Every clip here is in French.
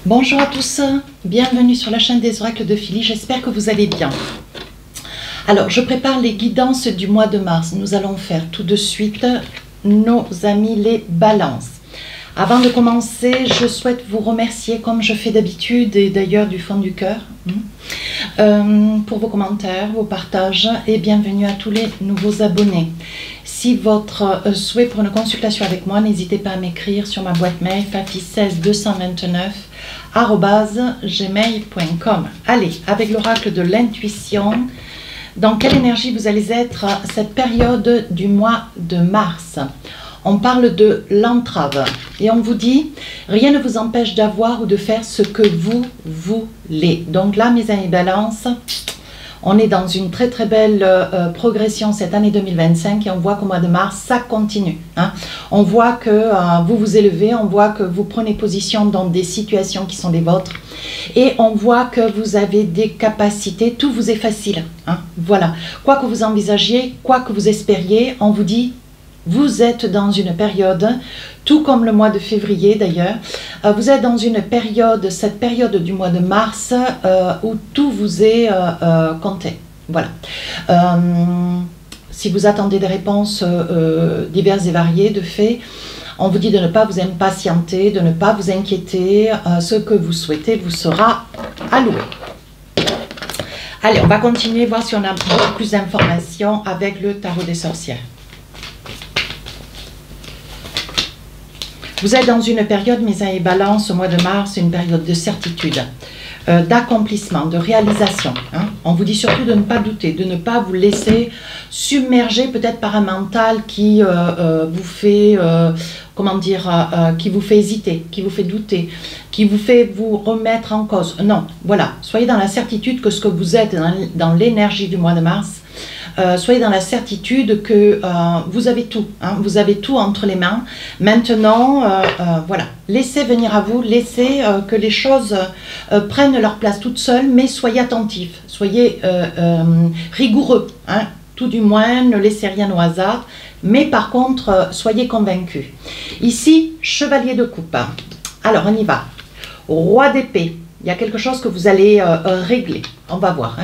Bonjour à tous, bienvenue sur la chaîne des oracles de Philly, j'espère que vous allez bien. Alors, je prépare les guidances du mois de mars. Nous allons faire tout de suite nos amis les balances. Avant de commencer, je souhaite vous remercier comme je fais d'habitude et d'ailleurs du fond du cœur pour vos commentaires, vos partages et bienvenue à tous les nouveaux abonnés. Si votre souhait pour une consultation avec moi, n'hésitez pas à m'écrire sur ma boîte mail fafi16 229@gmail.com. Allez, avec l'oracle de l'intuition, dans quelle énergie vous allez être cette période du mois de mars? On parle de l'entrave et on vous dit rien ne vous empêche d'avoir ou de faire ce que vous voulez. Donc là, mes amis balance, on est dans une très très belle progression cette année 2025 et on voit qu'au mois de mars, ça continue. On voit que vous vous élevez, on voit que vous prenez position dans des situations qui sont les vôtres et on voit que vous avez des capacités, tout vous est facile. Voilà, quoi que vous envisagiez, quoi que vous espériez, on vous dit vous êtes dans une période, tout comme le mois de février d'ailleurs, vous êtes dans une période, cette période du mois de mars, où tout vous est compté. Voilà. Si vous attendez des réponses diverses et variées, de fait, on vous dit de ne pas vous impatienter, de ne pas vous inquiéter, ce que vous souhaitez vous sera alloué. Allez, on va continuer, voir si on a beaucoup plus d'informations avec le tarot des sorcières. Vous êtes dans une période, mes amis balance, au mois de mars, une période de certitude, d'accomplissement, de réalisation. On vous dit surtout de ne pas douter, de ne pas vous laisser submerger peut-être par un mental qui vous fait, comment dire, qui vous fait hésiter, qui vous fait douter, qui vous fait vous remettre en cause. Non, voilà, soyez dans la certitude que ce que vous êtes dans l'énergie du mois de mars, soyez dans la certitude que vous avez tout, vous avez tout entre les mains. Maintenant, voilà, laissez venir à vous, laissez que les choses prennent leur place toutes seules, mais soyez attentifs, soyez rigoureux, tout du moins, ne laissez rien au hasard, mais par contre, soyez convaincus. Ici, chevalier de coupe. Alors, on y va. Roi d'épée, il y a quelque chose que vous allez régler, on va voir.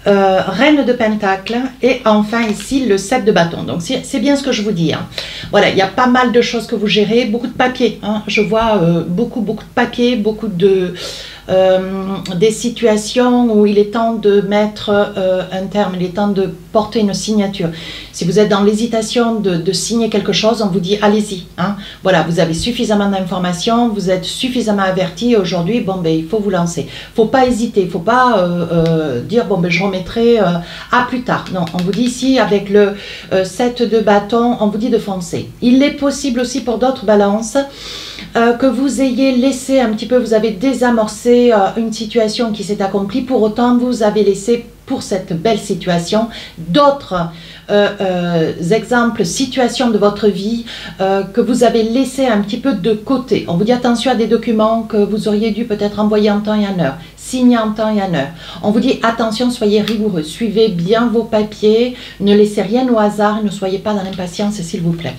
Reine de Pentacle et enfin ici le 7 de bâton. Donc c'est bien ce que je vous dis. Voilà, il y a pas mal de choses que vous gérez, beaucoup de papier. Je vois beaucoup de papier, beaucoup de des situations où il est temps de mettre un terme, il est temps de porter une signature. Si vous êtes dans l'hésitation de signer quelque chose, on vous dit allez-y. Voilà, vous avez suffisamment d'informations, vous êtes suffisamment averti aujourd'hui, bon ben il faut vous lancer. Il ne faut pas hésiter, il ne faut pas dire bon ben je remettrai à plus tard. Non, on vous dit ici avec le 7 de bâton, on vous dit de foncer. Il est possible aussi pour d'autres balances que vous ayez laissé un petit peu, vous avez désamorcé une situation qui s'est accomplie, pour autant vous avez laissé pour cette belle situation d'autres exemples, situations de votre vie que vous avez laissé un petit peu de côté. On vous dit attention à des documents que vous auriez dû peut-être envoyer en temps et en heure, signer en temps et en heure. On vous dit attention, soyez rigoureux, suivez bien vos papiers, ne laissez rien au hasard, ne soyez pas dans l'impatience s'il vous plaît.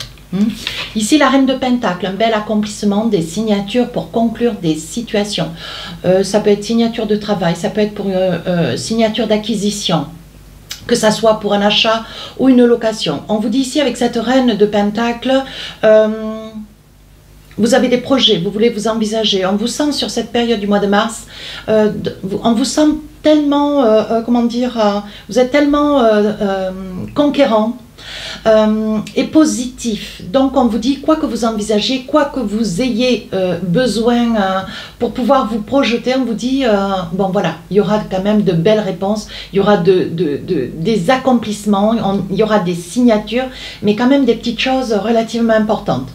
Ici la reine de Pentacle, un bel accomplissement, des signatures pour conclure des situations. Ça peut être signature de travail, ça peut être pour signature d'acquisition, que ça soit pour un achat ou une location. On vous dit ici avec cette reine de Pentacle, vous avez des projets, vous voulez vous envisager. On vous sent sur cette période du mois de mars, on vous sent tellement, comment dire, vous êtes tellement conquérant, et positif. Donc on vous dit quoi que vous envisagiez, quoi que vous ayez besoin pour pouvoir vous projeter, on vous dit bon voilà, il y aura quand même de belles réponses, il y aura des accomplissements, il y aura des signatures, mais quand même des petites choses relativement importantes.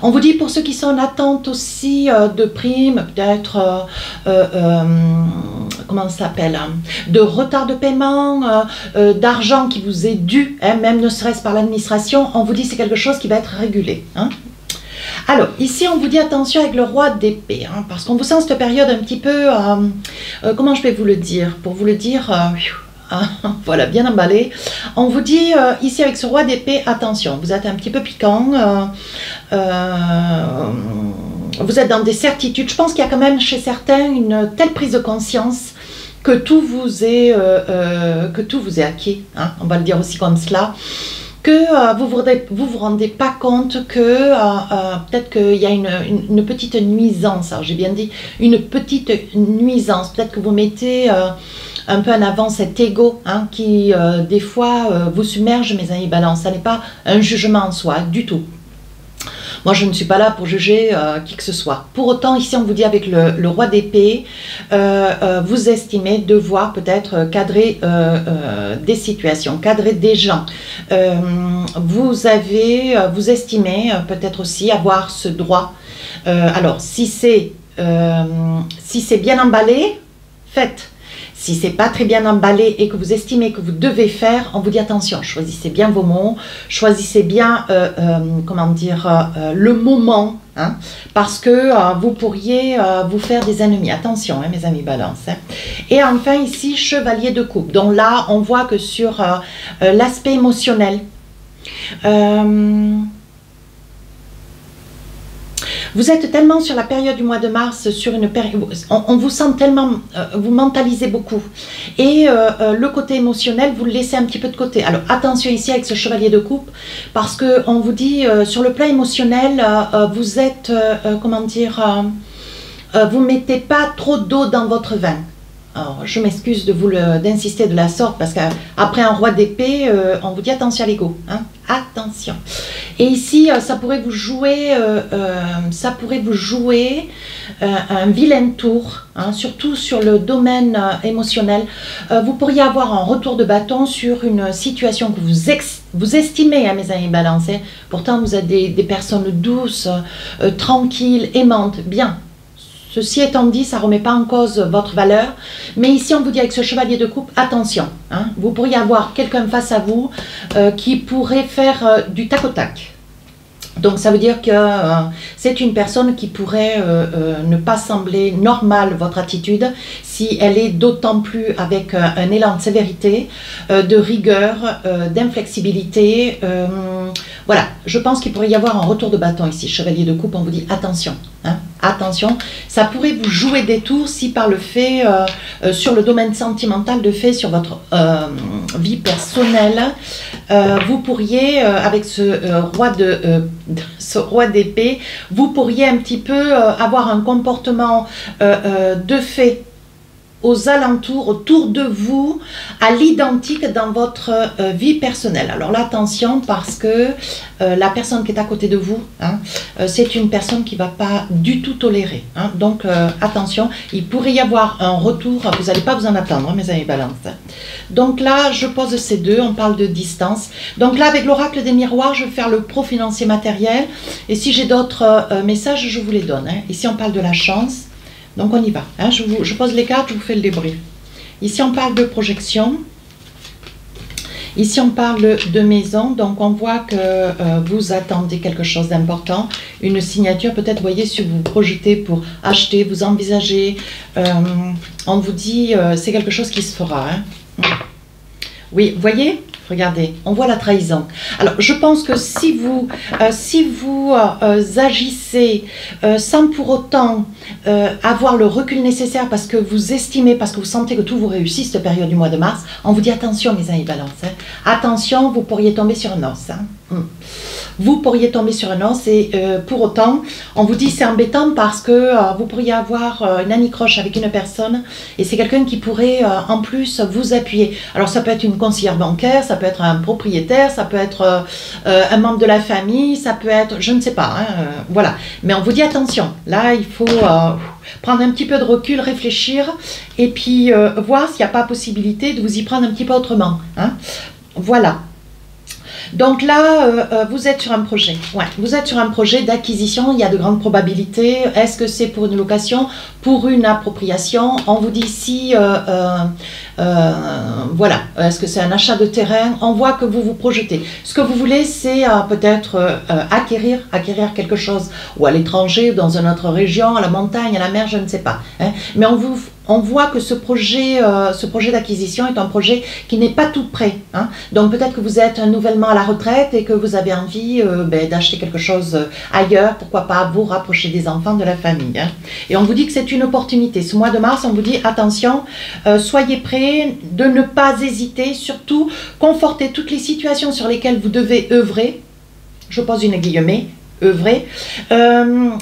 On vous dit pour ceux qui sont en attente aussi de primes, peut-être comment ça s'appelle, de retard de paiement, d'argent qui vous est dû, même ne serait-ce par l'administration, on vous dit c'est quelque chose qui va être régulé. Alors, ici, on vous dit attention avec le roi d'épée, parce qu'on vous sent cette période un petit peu, comment je vais vous le dire, pour vous le dire, voilà, bien emballé. On vous dit ici avec ce roi d'épée, attention, vous êtes un petit peu piquant, vous êtes dans des certitudes. Je pense qu'il y a quand même chez certains une telle prise de conscience que tout vous est acquis, hein, on va le dire aussi comme cela, que vous rendez pas compte que peut-être qu'il y a une petite nuisance, alors j'ai bien dit une petite nuisance, peut-être que vous mettez un peu en avant cet ego, hein, qui des fois vous submerge, mes amis Balance. Ça n'est pas un jugement en soi du tout. Moi, je ne suis pas là pour juger qui que ce soit. Pour autant, ici, on vous dit avec le roi d'épée, vous estimez devoir peut-être cadrer des situations, cadrer des gens. Vous estimez peut-être aussi avoir ce droit. Alors, si c'est bien emballé, faites. Si c'est pas très bien emballé et que vous estimez que vous devez faire, on vous dit attention, choisissez bien vos mots, choisissez bien, comment dire, le moment, hein, parce que vous pourriez vous faire des ennemis. Attention, hein, mes amis Balance. Hein. Et enfin ici, chevalier de coupe. Donc là, on voit que sur l'aspect émotionnel, vous êtes tellement sur la période du mois de mars, sur une période, on vous sent tellement, vous mentalisez beaucoup. Et le côté émotionnel, vous le laissez un petit peu de côté. Alors attention ici avec ce chevalier de coupe, parce qu'on vous dit, sur le plan émotionnel, vous êtes, comment dire, vous ne mettez pas trop d'eau dans votre vin. Alors, je m'excuse d'insister de la sorte, parce qu'après un roi d'épée, on vous dit attention à l'ego. Hein, attention. Et ici, ça pourrait vous jouer, un vilain tour, hein, surtout sur le domaine émotionnel. Vous pourriez avoir un retour de bâton sur une situation que vous estimez, hein, mes amis Balance. Pourtant, vous êtes des personnes douces, tranquilles, aimantes, bien. Ceci étant dit, ça ne remet pas en cause votre valeur. Mais ici, on vous dit avec ce chevalier de coupe, attention. Hein, vous pourriez avoir quelqu'un face à vous qui pourrait faire du tac au tac. Donc, ça veut dire que c'est une personne qui pourrait ne pas sembler normale, votre attitude, si elle est d'autant plus avec un élan de sévérité, de rigueur, d'inflexibilité. Voilà, je pense qu'il pourrait y avoir un retour de bâton ici. Chevalier de coupe, on vous dit attention. Hein, attention, ça pourrait vous jouer des tours si par le fait, sur le domaine sentimental, de fait sur votre vie personnelle, vous pourriez, avec ce roi d'épée, vous pourriez un petit peu avoir un comportement de fait aux alentours, autour de vous, à l'identique dans votre vie personnelle. Alors là, attention, parce que la personne qui est à côté de vous, hein, c'est une personne qui ne va pas du tout tolérer. Hein. Donc, attention, il pourrait y avoir un retour, vous n'allez pas vous en attendre, hein, mes amis Balance. Donc là, je pose ces deux, on parle de distance. Donc là, avec l'oracle des miroirs, je vais faire le pro financier matériel. Et si j'ai d'autres messages, je vous les donne. Hein. Ici, on parle de la chance. Donc on y va, hein. Je pose les cartes, je vous fais le débrief. Ici on parle de projection, ici on parle de maison, donc on voit que vous attendez quelque chose d'important, une signature, peut-être, voyez, si vous vous projetez pour acheter, vous envisagez, on vous dit, c'est quelque chose qui se fera. Hein. Oui, vous voyez ? Regardez, on voit la trahison. Alors, je pense que si vous agissez sans pour autant avoir le recul nécessaire, parce que vous estimez, parce que vous sentez que tout vous réussit cette période du mois de mars, on vous dit attention, mes amis Balance. Hein. Attention, vous pourriez tomber sur un os. Hein. Vous pourriez tomber sur un os et pour autant, on vous dit c'est embêtant parce que vous pourriez avoir une anicroche avec une personne et c'est quelqu'un qui pourrait en plus vous appuyer. Alors ça peut être une conseillère bancaire, ça peut être un propriétaire, ça peut être un membre de la famille, ça peut être, je ne sais pas, hein, voilà. Mais on vous dit attention, là il faut prendre un petit peu de recul, réfléchir et puis voir s'il n'y a pas possibilité de vous y prendre un petit peu autrement. Hein. Voilà. Donc là, vous êtes sur un projet. Ouais, vous êtes sur un projet d'acquisition. Il y a de grandes probabilités. Est-ce que c'est pour une location, pour une appropriation? On vous dit ici, voilà. Est-ce que c'est un achat de terrain? On voit que vous vous projetez. Ce que vous voulez, c'est peut-être acquérir quelque chose, ou à l'étranger, dans une autre région, à la montagne, à la mer, je ne sais pas. Hein. Mais on voit que ce projet d'acquisition est un projet qui n'est pas tout prêt. Hein. Donc peut-être que vous êtes nouvellement à la retraite et que vous avez envie d'acheter quelque chose ailleurs, pourquoi pas vous rapprocher des enfants, de la famille. Hein. Et on vous dit que c'est une opportunité. Ce mois de mars, on vous dit attention, soyez prêts, de ne pas hésiter, surtout confortez toutes les situations sur lesquelles vous devez œuvrer. Je pose une guillemets. Œuvrer,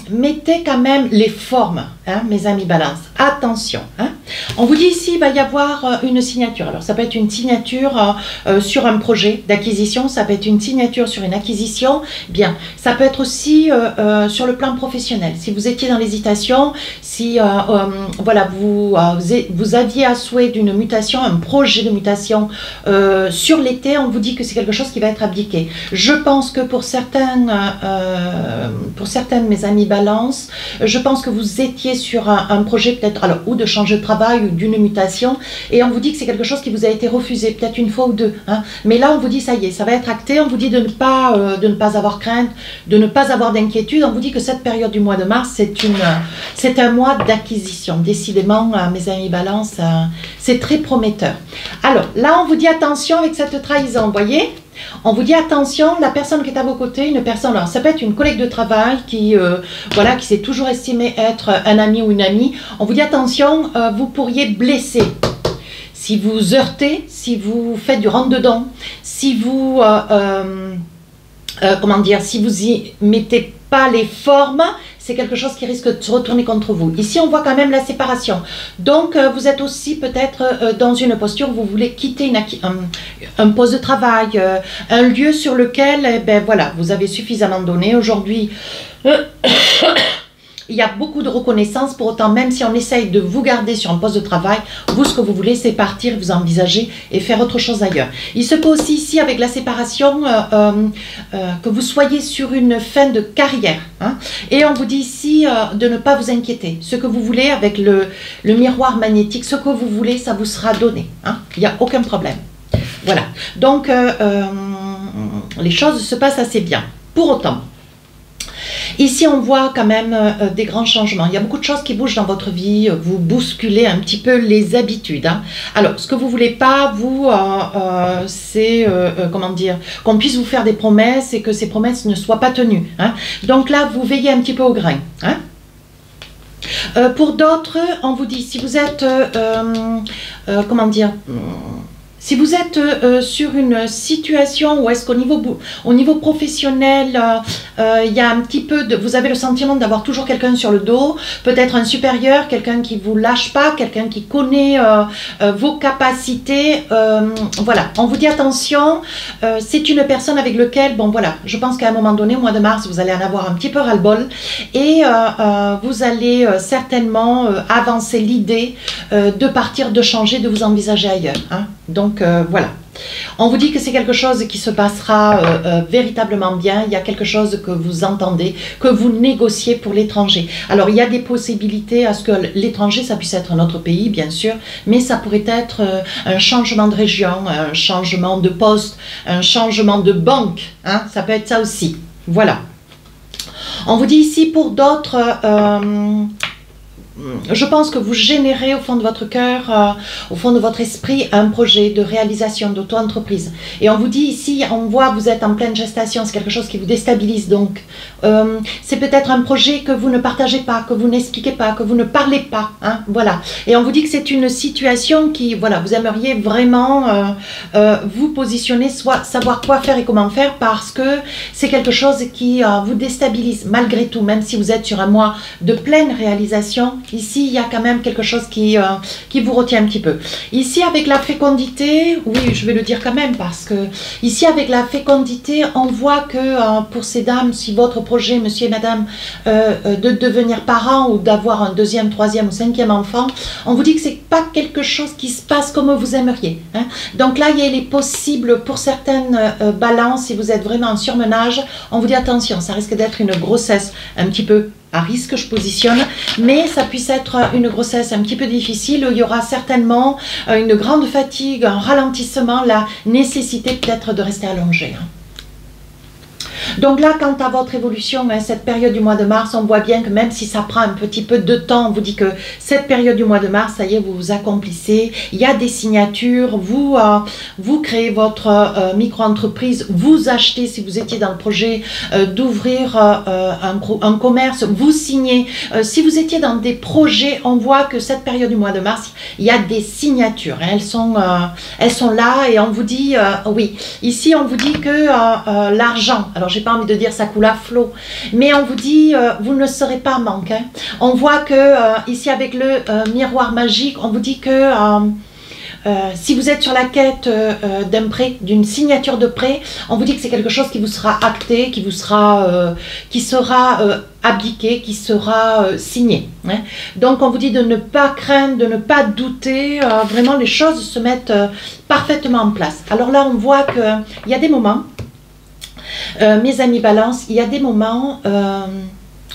mettez quand même les formes, hein, mes amis balance, attention, hein. On vous dit ici il va y avoir une signature, alors ça peut être une signature sur un projet d'acquisition, ça peut être une signature sur une acquisition, bien, ça peut être aussi sur le plan professionnel, si vous étiez dans l'hésitation, si voilà, vous aviez à souhait d'une mutation, un projet de mutation sur l'été, on vous dit que c'est quelque chose qui va être abdiqué. Je pense que pour certaines de mes amis balance, je pense que vous étiez sur un projet peut-être, alors ou de changer de travail ou d'une mutation, et on vous dit que c'est quelque chose qui vous a été refusé, peut-être une fois ou deux, hein. Mais là on vous dit ça y est, ça va être acté, on vous dit de ne pas avoir crainte, de ne pas avoir d'inquiétude, on vous dit que cette période du mois de mars, c'est un mois d'acquisition, décidément mes amis balance, c'est très prometteur. Alors là on vous dit attention avec cette trahison, vous voyez. On vous dit attention, la personne qui est à vos côtés, une personne, alors ça peut être une collègue de travail qui s'est toujours estimé être un ami ou une amie. On vous dit attention, vous pourriez blesser. Si vous heurtez, si vous faites du rentre-dedans, si vous, si vous y mettez pas les formes, c'est quelque chose qui risque de se retourner contre vous. Ici, on voit quand même la séparation. Donc, vous êtes aussi peut-être dans une posture où vous voulez quitter un poste de travail, un lieu sur lequel, voilà, vous avez suffisamment donné. Aujourd'hui, il y a beaucoup de reconnaissance, pour autant, même si on essaye de vous garder sur un poste de travail, vous, ce que vous voulez, c'est partir, vous envisager et faire autre chose ailleurs. Il se peut aussi ici, avec la séparation, que vous soyez sur une fin de carrière. Hein, et on vous dit ici de ne pas vous inquiéter. Ce que vous voulez, avec le miroir magnétique, ce que vous voulez, ça vous sera donné. Hein, il n'y a aucun problème. Voilà. Donc, les choses se passent assez bien. Pour autant, ici, on voit quand même des grands changements. Il y a beaucoup de choses qui bougent dans votre vie. Vous bousculez un petit peu les habitudes. Hein. Alors, ce que vous ne voulez pas, vous, c'est, qu'on puisse vous faire des promesses et que ces promesses ne soient pas tenues. Hein. Donc là, vous veillez un petit peu au grain. Hein. Pour d'autres, on vous dit, si vous êtes, si vous êtes sur une situation où est-ce qu'au niveau professionnel, il y a un petit peu de, vous avez le sentiment d'avoir toujours quelqu'un sur le dos, peut-être un supérieur, quelqu'un qui vous lâche pas, quelqu'un qui connaît vos capacités, voilà, on vous dit attention, c'est une personne avec laquelle, bon voilà, je pense qu'à un moment donné, au mois de mars, vous allez en avoir un petit peu ras-le-bol et vous allez certainement avancer l'idée de partir, de changer, de vous envisager ailleurs, hein. Donc voilà, on vous dit que c'est quelque chose qui se passera véritablement bien, il y a quelque chose que vous entendez, que vous négociez pour l'étranger. Alors il y a des possibilités à ce que l'étranger, ça puisse être notre pays bien sûr, mais ça pourrait être un changement de région, un changement de poste, un changement de banque, hein, ça peut être ça aussi. Voilà. On vous dit ici pour d'autres... je pense que vous générez au fond de votre cœur, au fond de votre esprit, un projet de réalisation, d'auto-entreprise. Et on vous dit ici, on voit, vous êtes en pleine gestation, c'est quelque chose qui vous déstabilise. Donc, c'est peut-être un projet que vous ne partagez pas, que vous n'expliquez pas, que vous ne parlez pas. Hein, voilà. Et on vous dit que c'est une situation qui, voilà, vous aimeriez vraiment vous positionner, soit savoir quoi faire et comment faire, parce que c'est quelque chose qui vous déstabilise malgré tout, même si vous êtes sur un mois de pleine réalisation. Ici, il y a quand même quelque chose qui vous retient un petit peu. Ici, avec la fécondité, oui, je vais le dire quand même, parce que ici, avec la fécondité, on voit que pour ces dames, si votre projet, monsieur et madame, de devenir parent ou d'avoir un deuxième, troisième ou cinquième enfant, on vous dit que c'est pas quelque chose qui se passe comme vous aimeriez. Hein. Donc là, il est possible pour certaines balances, si vous êtes vraiment en surmenage, on vous dit attention, ça risque d'être une grossesse un petit peu à risque, je positionne, mais ça puisse être une grossesse un petit peu difficile, où il y aura certainement une grande fatigue, un ralentissement, la nécessité peut-être de rester allongé. Donc là, quant à votre évolution, hein, cette période du mois de mars, on voit bien que même si ça prend un petit peu de temps, on vous dit que cette période du mois de mars, ça y est, vous vous accomplissez, il y a des signatures, vous créez votre micro-entreprise, vous achetez, si vous étiez dans le projet d'ouvrir un commerce, vous signez. Si vous étiez dans des projets, on voit que cette période du mois de mars, il y a des signatures, hein, elles sont là et on vous dit, oui, ici on vous dit que l'argent, alors j'ai pas envie de dire ça coule à flot, mais on vous dit, vous ne serez pas en manque. Hein. On voit que ici avec le miroir magique, on vous dit que si vous êtes sur la quête d'un prêt, d'une signature de prêt, on vous dit que c'est quelque chose qui vous sera acté, qui sera appliqué, qui sera signé. Hein. Donc on vous dit de ne pas craindre, de ne pas douter, vraiment les choses se mettent parfaitement en place. Alors là on voit qu'il y a des moments, mes amis Balance, il y a des moments...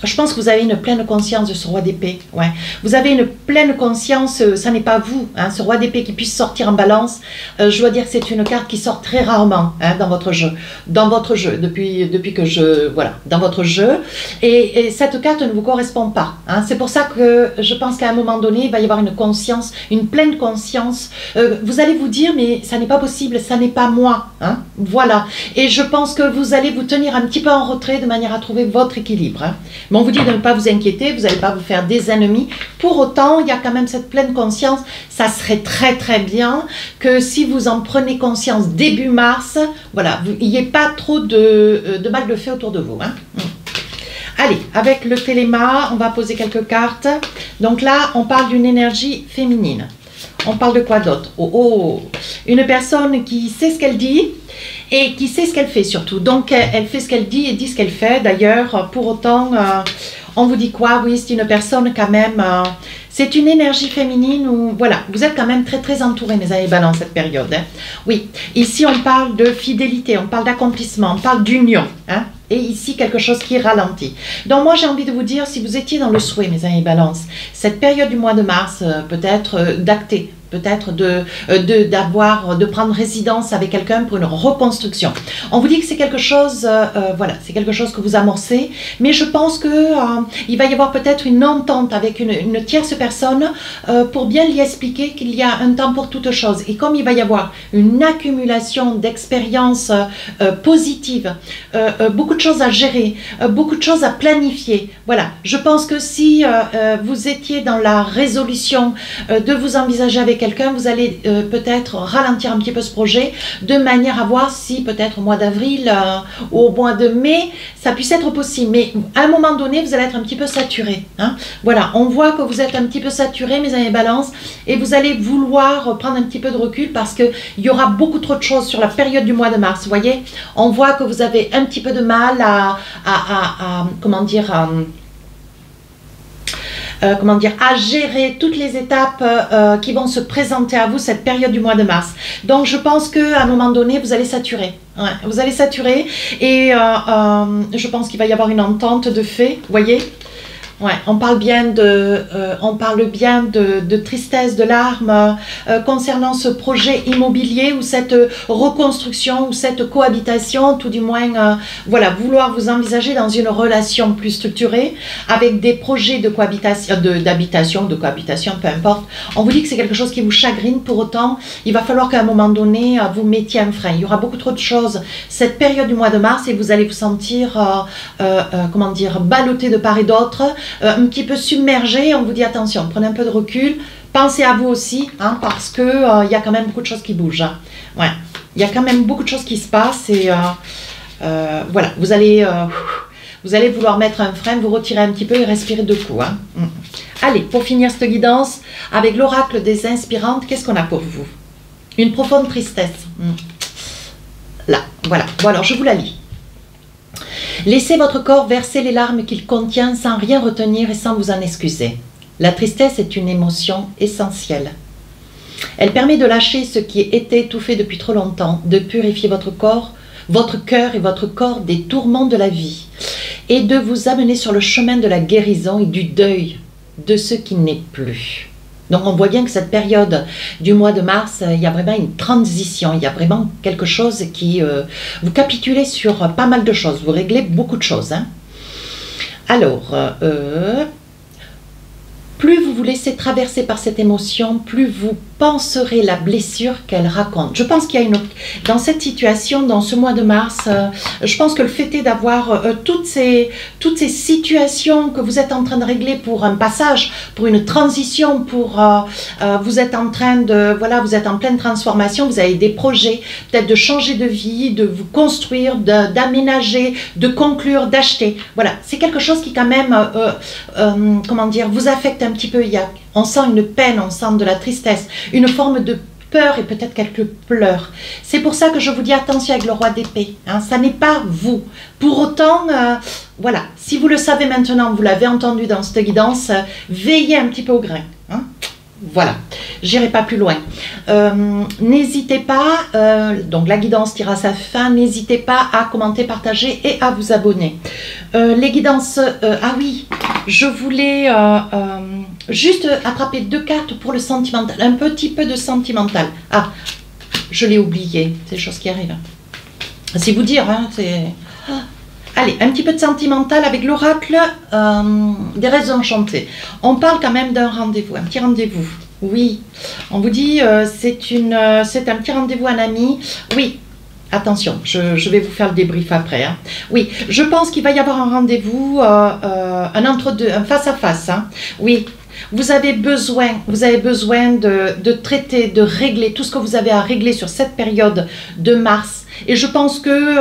je pense que vous avez une pleine conscience de ce roi d'épée. Ouais. Vous avez une pleine conscience, ça n'est pas vous, hein, ce roi d'épée qui puisse sortir en balance. Je dois dire que c'est une carte qui sort très rarement hein, dans votre jeu. Dans votre jeu, depuis que je... Voilà, dans votre jeu. Et cette carte ne vous correspond pas. Hein. C'est pour ça que je pense qu'à un moment donné, il va y avoir une conscience, une pleine conscience. Vous allez vous dire, mais ça n'est pas possible, ça n'est pas moi. Hein. Voilà. Et je pense que vous allez vous tenir un petit peu en retrait de manière à trouver votre équilibre. Hein. Mais on vous dit de ne pas vous inquiéter, vous n'allez pas vous faire des ennemis. Pour autant, il y a quand même cette pleine conscience. Ça serait très très bien que si vous en prenez conscience début mars, voilà, il n'y ait pas trop de mal de fait autour de vous. Hein. Allez, avec le téléma, on va poser quelques cartes. Donc là, on parle d'une énergie féminine. On parle de quoi d'autre? Une personne qui sait ce qu'elle dit et qui sait ce qu'elle fait surtout. Donc, elle fait ce qu'elle dit et dit ce qu'elle fait. D'ailleurs, pour autant, on vous dit quoi? Oui, c'est une personne quand même... c'est une énergie féminine où, voilà, vous êtes quand même très très entourés, mes amis Balance, cette période. Hein. Oui, ici on parle de fidélité, on parle d'accomplissement, on parle d'union. Hein. Et ici, quelque chose qui ralentit. Donc moi, j'ai envie de vous dire, si vous étiez dans le souhait, mes amis Balance, cette période du mois de mars, peut-être d'acter, peut-être de prendre résidence avec quelqu'un pour une reconstruction. On vous dit que c'est quelque chose, voilà, c'est quelque chose que vous amorcez, mais je pense que il va y avoir peut-être une entente avec une tierce personne pour bien lui expliquer qu'il y a un temps pour toute chose. Et comme il va y avoir une accumulation d'expériences positives, beaucoup de choses à gérer, beaucoup de choses à planifier. Voilà, je pense que si vous étiez dans la résolution de vous envisager avec quelqu'un, vous allez peut-être ralentir un petit peu ce projet de manière à voir si peut-être au mois d'avril ou au mois de mai, ça puisse être possible. Mais à un moment donné, vous allez être un petit peu saturé. Hein. Voilà, on voit que vous êtes un petit peu saturé, mes amis Balance, et vous allez vouloir prendre un petit peu de recul parce qu'il y aura beaucoup trop de choses sur la période du mois de mars. Vous voyez, on voit que vous avez un petit peu de mal comment dire... à gérer toutes les étapes qui vont se présenter à vous cette période du mois de mars. Donc je pense qu'à un moment donné, vous allez saturer. Ouais, vous allez saturer et je pense qu'il va y avoir une entente de fait, vous voyez. Ouais, on parle bien de tristesse, de larmes concernant ce projet immobilier ou cette reconstruction ou cette cohabitation, tout du moins, voilà, vouloir vous envisager dans une relation plus structurée avec des projets de cohabitation, d'habitation, de cohabitation, peu importe. On vous dit que c'est quelque chose qui vous chagrine, pour autant, il va falloir qu'à un moment donné, vous mettiez un frein. Il y aura beaucoup trop de choses cette période du mois de mars et vous allez vous sentir, comment dire, ballotté de part et d'autre. Un petit peu submergé, on vous dit attention, prenez un peu de recul, pensez à vous aussi, hein, parce que y a quand même beaucoup de choses qui bougent. Hein. Ouais, il y a quand même beaucoup de choses qui se passent et voilà, vous allez vouloir mettre un frein, vous retirer un petit peu et respirer deux coups. Hein. Allez, pour finir cette guidance, avec l'oracle des inspirantes, qu'est-ce qu'on a pour vous? Une profonde tristesse. Là, voilà. Bon alors, je vous la lis. Laissez votre corps verser les larmes qu'il contient sans rien retenir et sans vous en excuser. La tristesse est une émotion essentielle. Elle permet de lâcher ce qui était étouffé depuis trop longtemps, de purifier votre corps, votre cœur et votre corps des tourments de la vie et de vous amener sur le chemin de la guérison et du deuil de ce qui n'est plus. Donc on voit bien que cette période du mois de mars, il y a vraiment une transition, il y a vraiment quelque chose qui... vous capitulez sur pas mal de choses, vous réglez beaucoup de choses. Hein. Alors, plus vous vous laissez traverser par cette émotion, plus vous penserez la blessure qu'elle raconte. Je pense qu'il y a dans cette situation, dans ce mois de mars, je pense que le fait est d'avoir toutes ces situations que vous êtes en train de régler pour un passage, pour une transition, vous êtes en train de, voilà, vous êtes en pleine transformation, vous avez des projets, peut-être de changer de vie, de vous construire, d'aménager, de conclure, d'acheter. Voilà, c'est quelque chose qui quand même, comment dire, vous affecte un petit peu. On sent une peine, on sent de la tristesse, une forme de peur et peut-être quelques pleurs. C'est pour ça que je vous dis attention avec le roi d'épée. Hein, ça n'est pas vous. Pour autant, voilà, si vous le savez maintenant, vous l'avez entendu dans cette guidance, veillez un petit peu au grain. Hein. Voilà, j'irai pas plus loin. N'hésitez pas, donc la guidance tire à sa fin, n'hésitez pas à commenter, partager et à vous abonner. Les guidances, ah oui, je voulais juste attraper 2 cartes pour le sentimental, un petit peu de sentimental. Ah, je l'ai oublié, c'est des choses qui arrivent. C'est vous dire, hein, c'est... Allez, un petit peu de sentimental avec l'oracle des rêves enchantés. On parle quand même d'un rendez-vous, un petit rendez-vous. Oui, on vous dit c'est un petit rendez-vous, un ami. Oui, attention, je vais vous faire le débrief après. Hein. Oui, je pense qu'il va y avoir un rendez-vous, un entre-deux, un face-à-face. Hein. Oui. Vous avez besoin de traiter, de régler tout ce que vous avez à régler sur cette période de mars. Et je pense que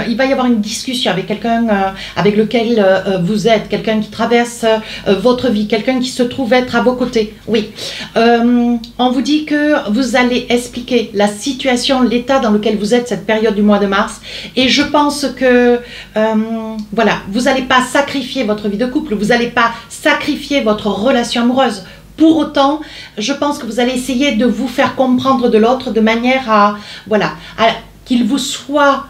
il va y avoir une discussion avec quelqu'un avec lequel vous êtes, quelqu'un qui traverse votre vie, quelqu'un qui se trouve être à vos côtés. Oui. On vous dit que vous allez expliquer la situation, l'état dans lequel vous êtes cette période du mois de mars. Et je pense que, voilà, vous n'allez pas sacrifier votre vie de couple, vous n'allez pas sacrifier votre relation amoureuse. Pour autant, je pense que vous allez essayer de vous faire comprendre de l'autre de manière à, voilà, qu'il soit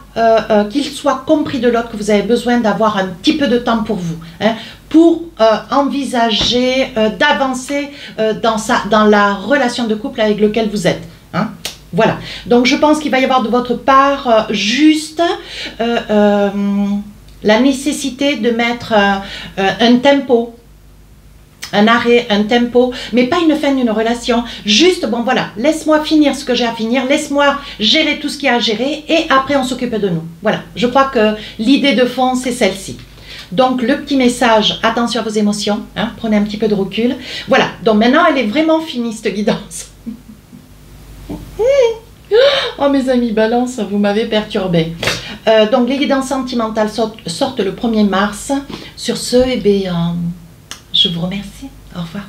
compris de l'autre que vous avez besoin d'avoir un petit peu de temps pour vous, hein, pour envisager d'avancer dans la relation de couple avec laquelle vous êtes. Hein. Voilà, donc je pense qu'il va y avoir de votre part juste la nécessité de mettre un tempo, un arrêt, un tempo, mais pas une fin d'une relation. Juste, bon voilà, laisse-moi finir ce que j'ai à finir, laisse-moi gérer tout ce qu'il y a à gérer et après on s'occupe de nous. Voilà, je crois que l'idée de fond, c'est celle-ci. Donc le petit message, attention à vos émotions, hein, prenez un petit peu de recul. Voilà, donc maintenant elle est vraiment finie cette guidance. Oh mes amis balance, vous m'avez perturbé. Donc les guidances sentimentales sortent le 1er mars. Sur ce, eh bien... je vous remercie. Au revoir.